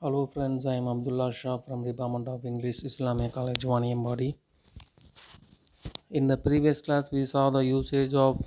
Hello friends, I am Abdullah Shah from Department of English, Islamic College, Waniambadi. In the previous class, we saw the usage of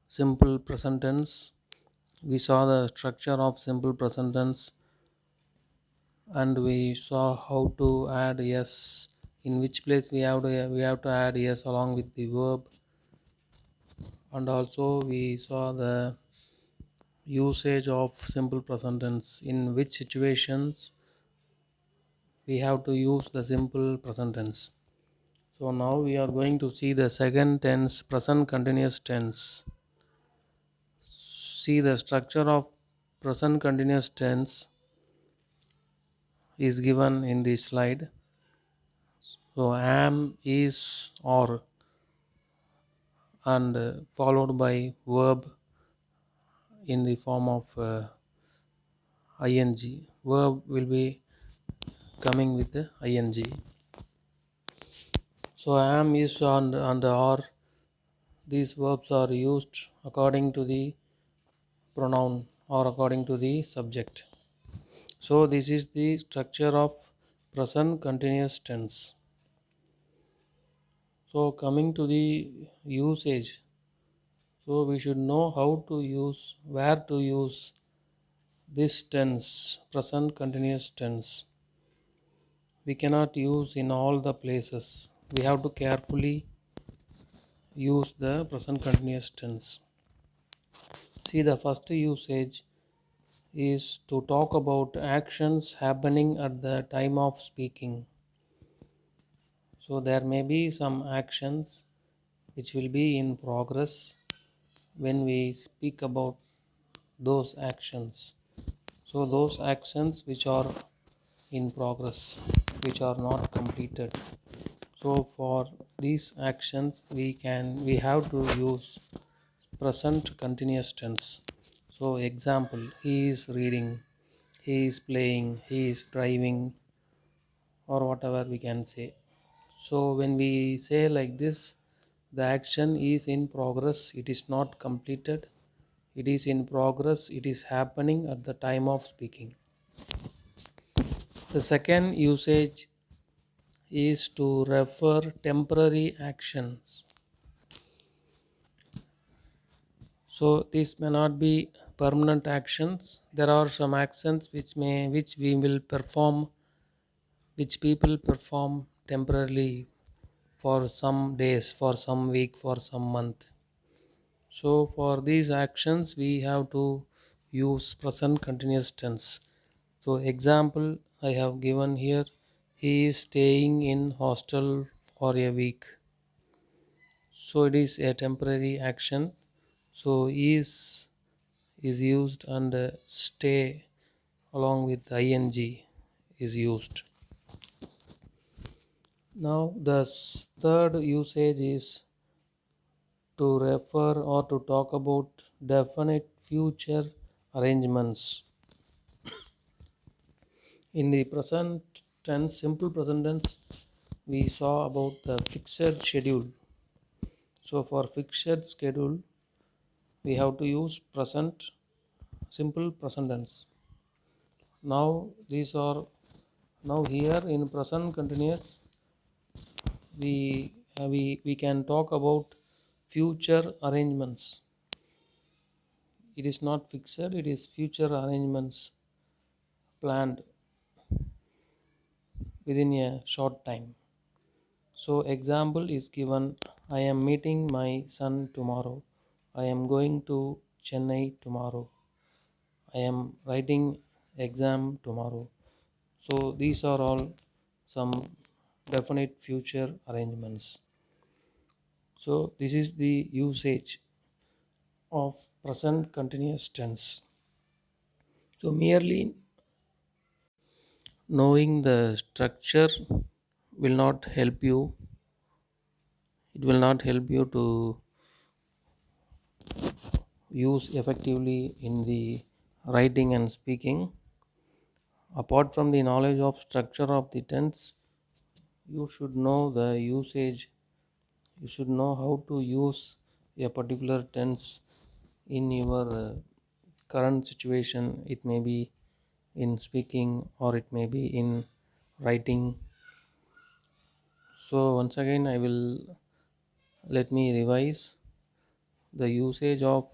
simple present tense. We saw the structure of simple present tense, and we saw how to add yes. In which place we have to add yes along with the verb, and also we saw the usage of simple present tense. In which situations we have to use the simple present tense. So now we are going to see the second tense, present continuous tense. See the structure of present continuous tense is given in this slide. So am, is, or, and followed by verb in the form of ing. Verb will be coming with the ing. So am, is, and are. These verbs are used according to the pronoun or according to the subject. So this is the structure of present continuous tense. So coming to the usage, so we should know how to use, where to use this tense, present continuous tense. We cannot use in all the places. We have to carefully use the present continuous tense. See, the first usage is to talk about actions happening at the time of speaking. So there may be some actions which will be in progress when we speak about those actions. So those actions which are in progress, which are not completed. So for these actions we have to use present continuous tense. So example, he is reading, he is playing, he is driving, or whatever we can say. So when we say like this, the action is in progress, it is not completed, it is in progress, it is happening at the time of speaking. The second usage is to refer temporary actions. So this may not be permanent actions. There are some actions which we will perform, which people perform temporarily for some days, for some week, for some month. So for these actions we have to use present continuous tense. So example I have given here, he is staying in hostel for a week. So it is a temporary action. So is used and stay along with ing is used. Now the third usage is to refer or to talk about definite future arrangements. In the present tense, simple present tense, we saw about the fixed schedule. So for fixed schedule, we have to use present, simple present tense. Now these are, now here in present continuous, we can talk about future arrangements. It is not fixed, it is future arrangements planned within a short time. So example is given, I am meeting my son tomorrow. I am going to Chennai tomorrow. I am writing exam tomorrow. So these are all some definite future arrangements. So this is the usage of present continuous tense. So merely knowing the structure will not help you. It will not help you to use effectively in the writing and speaking. Apart from the knowledge of structure of the tense, you should know the usage. You should know how to use a particular tense in your current situation. It may be in speaking, or it may be in writing. So once again I will let me revise. The usage of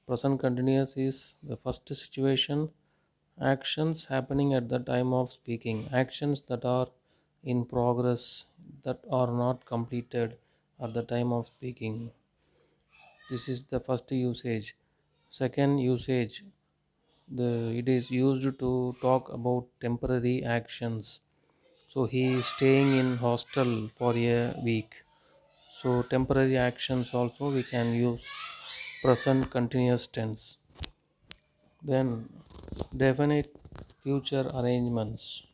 present continuous is the first situation: actions happening at the time of speaking, actions that are in progress, that are not completed at the time of speaking. This is the first usage. Second usage, it is used to talk about temporary actions. So he is staying in hostel for a week. So temporary actions also we can use present continuous tense. Then definite future arrangements.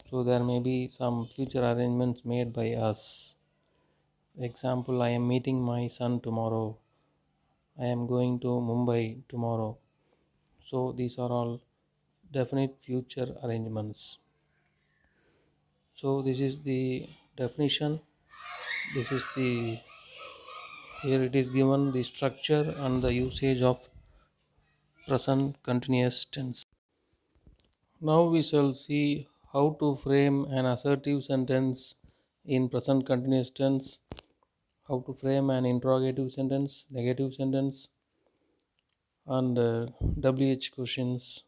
So there may be some future arrangements made by us. Example, I am meeting my son tomorrow. I am going to Mumbai tomorrow. So these are all definite future arrangements. So this is the definition. This is the Here it is given the structure and the usage of present continuous tense. Now we shall see how to frame an assertive sentence in present continuous tense, how to frame an interrogative sentence, negative sentence, and WH questions.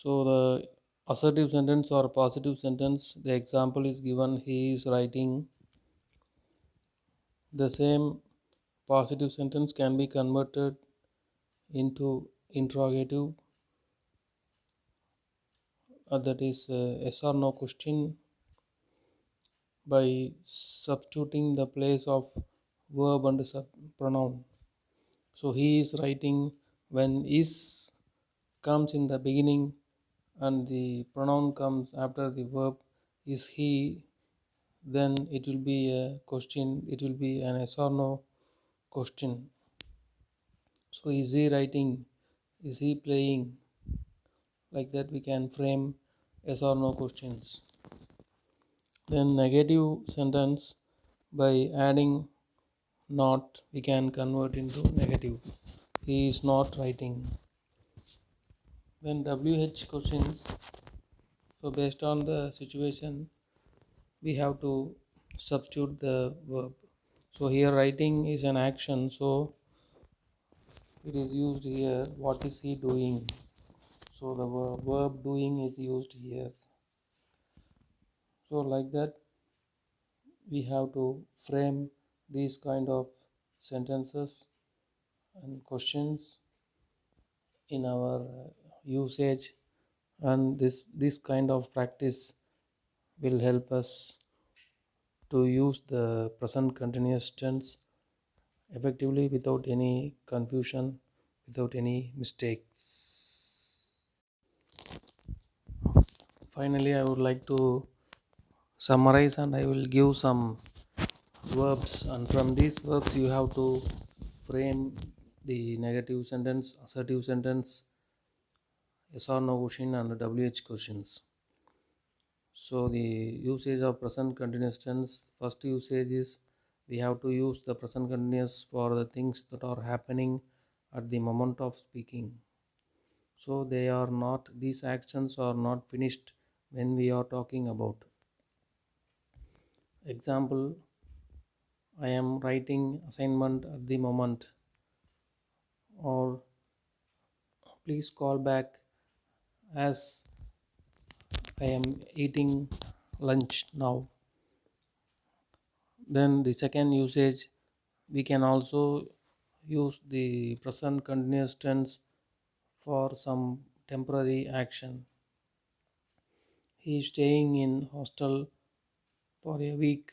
So the assertive sentence or positive sentence, the example is given: he is writing. The same positive sentence can be converted into interrogative, that is yes or no question, by substituting the place of verb and pronoun. So he is writing. When is comes in the beginning and the pronoun comes after the verb is he, then it will be a question, it will be an yes or no question. So is he writing, is he playing, like that we can frame yes or no questions. Then negative sentence, by adding not we can convert into negative: he is not writing. Then WH questions, so based on the situation we have to substitute the verb. So here writing is an action, so it is used here, what is he doing? So the verb doing is used here. So like that we have to frame these kind of sentences and questions in our usage, and this kind of practice will help us to use the present continuous tense effectively without any confusion, without any mistakes. Finally, I would like to summarize and I will give some verbs, and from these verbs you have to frame the negative sentence, assertive sentence, yes or no question, and WH questions. So the usage of present continuous tense, first usage is we have to use the present continuous for the things that are happening at the moment of speaking. So they are not, these actions are not finished when we are talking about. Example, I am writing assignment at the moment, or please call back as I am eating lunch now. Then the second usage, we can also use the present continuous tense for some temporary action. He is staying in hostel for a week.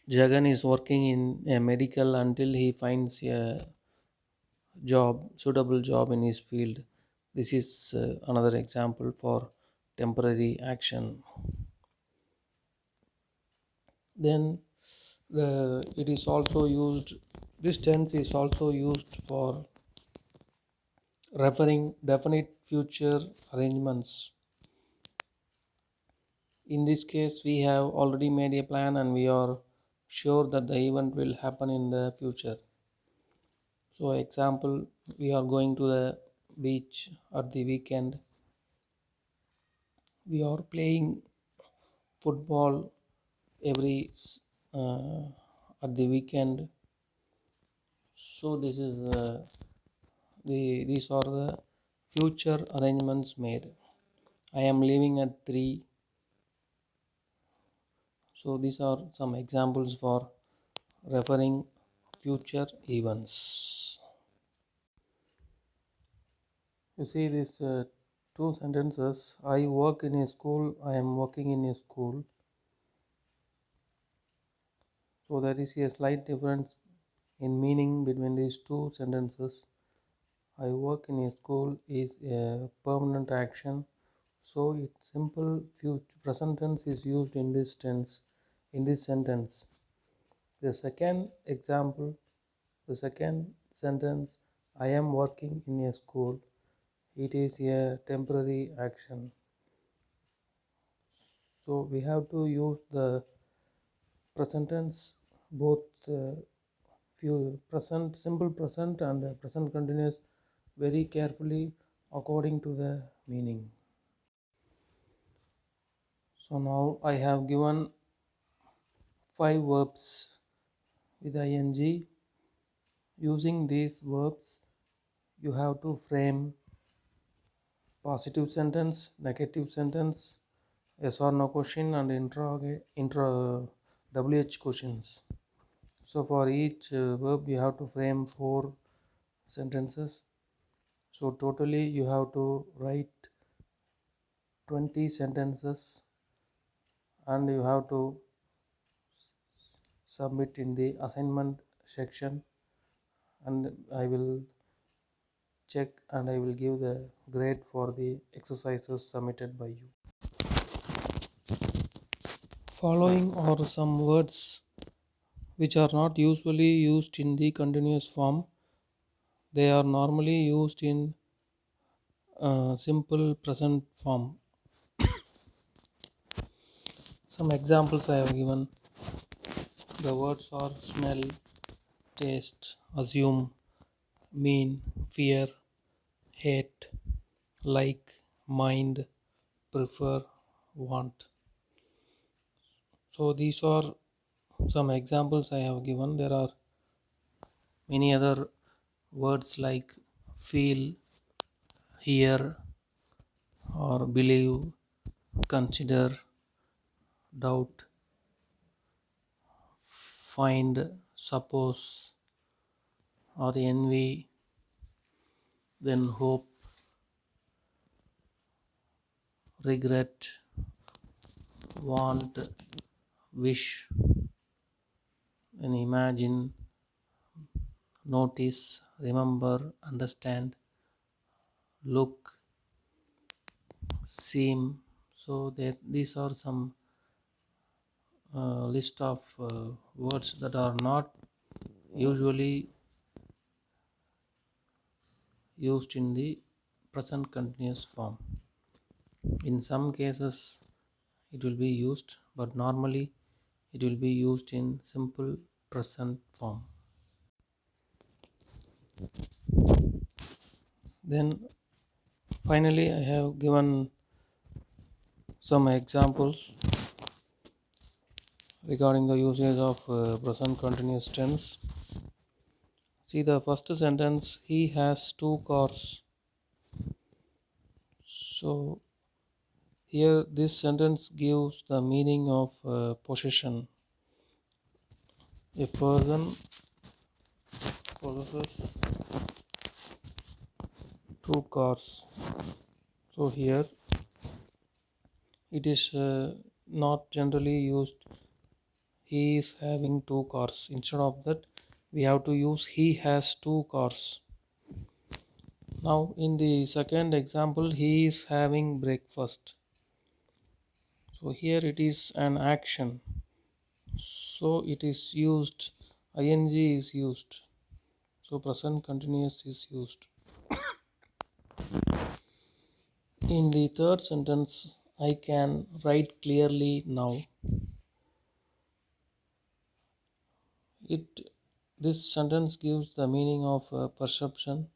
Jagan is working in a medical until he finds a suitable job in his field. This is another example for temporary action. Then it is also used, this tense is also used for referring definite future arrangements. In this case we have already made a plan and we are sure that the event will happen in the future. So example, we are going to the beach at the weekend. We are playing football every uh, at the weekend. So this is these are the future arrangements made. I am leaving at 3. So these are some examples for referring future events. You see these two sentences. I work in a school. I am working in a school. So there is a slight difference in meaning between these two sentences. I work in a school is a permanent action. So its simple future present tense is used in this tense, in this sentence. The second example, the second sentence, I am working in a school. It is a temporary action. So we have to use the present tense, both few present, simple present and present continuous, very carefully according to the meaning. So now I have given 5 verbs with ing. Using these verbs, you have to frame positive sentence, negative sentence, yes or no question, and WH questions. So for each verb, you have to frame 4 sentences. So totally, you have to write 20 sentences, and you have to submit in the assignment section, and I will check and I will give the grade for the exercises submitted by you. Following are some words which are not usually used in the continuous form. They are normally used in simple present form. Some examples I have given. The words are smell, taste, assume, mean, fear, hate, like, mind, prefer, want. So these are some examples I have given. There are many other words like feel, hear, or believe, consider, doubt, find, suppose, or envy, then hope, regret, want, wish, and imagine, notice, remember, understand, look, seem. So that these are some list of words that are not usually used in the present continuous form. In some cases it will be used, but normally it will be used in simple present form. Then finally I have given some examples regarding the usage of present continuous tense. See the first sentence, he has 2 cars. So here this sentence gives the meaning of possession. A person possesses 2 cars. So here it is not generally used he is having 2 cars. Instead of that, we have to use he has 2 cars. Now in the second example, he is having breakfast. So here it is an action. So it is used, ing is used. So present continuous is used. In the third sentence, I can write clearly now. It This sentence gives the meaning of perception.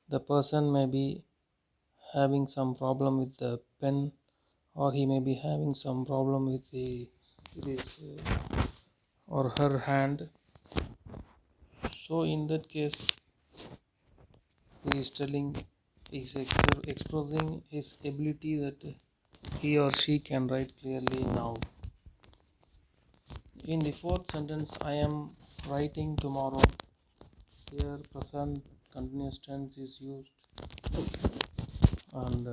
The person may be having some problem with the pen, or he may be having some problem with with his or her hand. So in that case, he is telling, expressing his ability that he or she can write clearly now. In the fourth sentence, I am writing tomorrow. Here, present continuous tense is used, and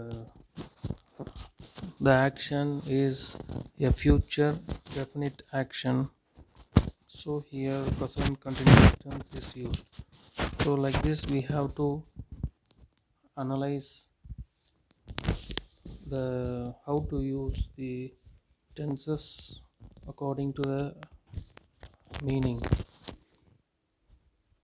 the action is a future definite action. So here, present continuous tense is used. So like this, we have to analyze the how to use the tenses according to the meaning.